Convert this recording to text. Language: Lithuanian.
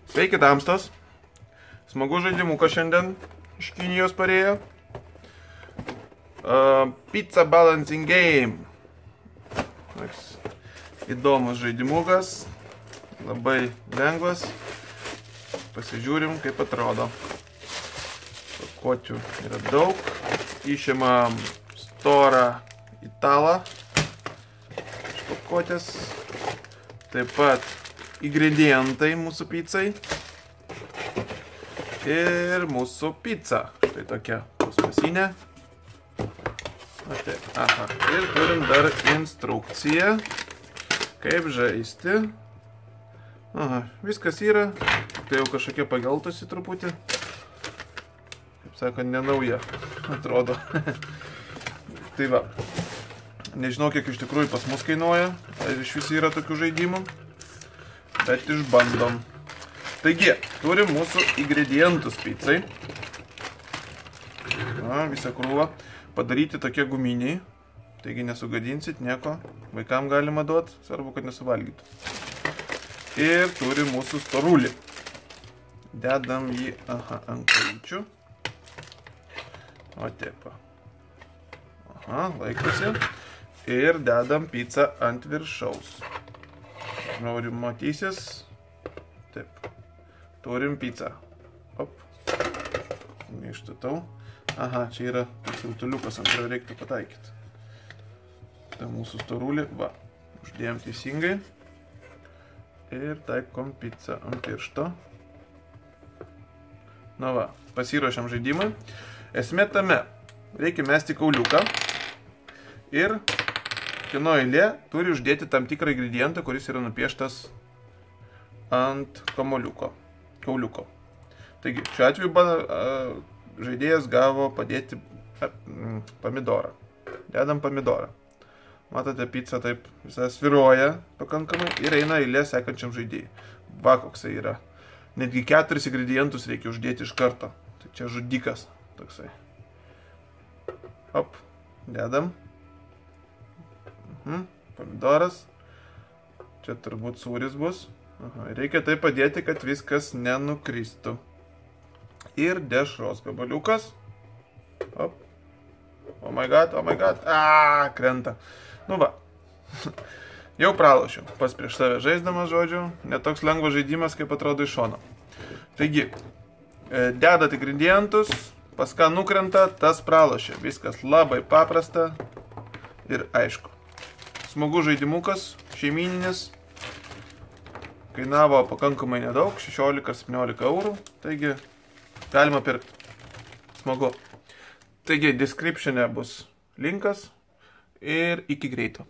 Sveiki, tamstos. Smagu žaidimukas šiandien iš Kinijos parėjo. Pizza Balancing Game. Toks įdomus žaidimukas. Labai lengvas. Pasižiūrim, kaip atrodo. Pakuočių yra daug. Išimam storą italą iš pakuotės. Taip pat ingredientai mūsų pizzai. Ir mūsų pizza. Štai tokia plastmasinė. Aha. Ir turim dar instrukciją, kaip žaisti. Aha, viskas yra. Tai jau kažkokie pageltusi truputį. Kaip sakant, nenauja. Atrodo. Tai va. Nežinau, kiek iš tikrųjų pas mus kainuoja. Ar iš vis yra tokių žaidimų. Bet išbandom. Taigi, turim mūsų ingredientus pizzai. Visą krūvą. Padaryti tokie guminiai. Taigi nesugadinsit nieko. Vaikam galima duoti. Svarbu, kad nesuvalgytų. Ir turim mūsų storulį. Dedam jį ant kojyčių. O taip. Laikosi. Ir dedam pizzą ant viršaus. Noriu matysis. Taip. Turim pizzą. Op. Neištatau. Aha, čia yra rutuliukas, ant kurio reiktų pataikyti. Tai mūsų storulį. Va. Uždėjom teisingai. Ir taikom pizzą ant piršto. Na va. Pasiruošiam žaidimą. Esmė tame. Reikia mesti kauliuką. Ir kieno eilė turi uždėti tam tikrą ingredientą, kuris yra nupieštas ant kauliuko. Taigi, šiuo atveju žaidėjas gavo padėti pomidorą. Dedam pomidorą. Matote, pizza taip visą sviruoja pakankamai ir eina eilė sekančiam žaidėjui. Va, koksai yra. Netgi 4 ingredientus reikia uždėti iš karto. Tai čia žudikas toksai. Op, dedam. Pomidoras. Čia turbūt sūris bus. Reikia tai padėti, kad viskas nenukristų. Ir dešros gabaliukas. Op. Oh my god. Krenta. Nu va. Jau pralošiu. Pas prieš save žaisdamas, žodžiu. Netoks lengvas žaidimas, kaip atrodo iš šono. Taigi, dedat ingredientus. Pas ką nukrenta, tas pralošia. Viskas labai paprasta ir aišku. Smagu žaidimukas, šeimyninis. Kainavo pakankamai nedaug, 16 ar 17 eurų. Taigi, galima pirkti. Smagu. Taigi, descriptione bus linkas ir iki greito.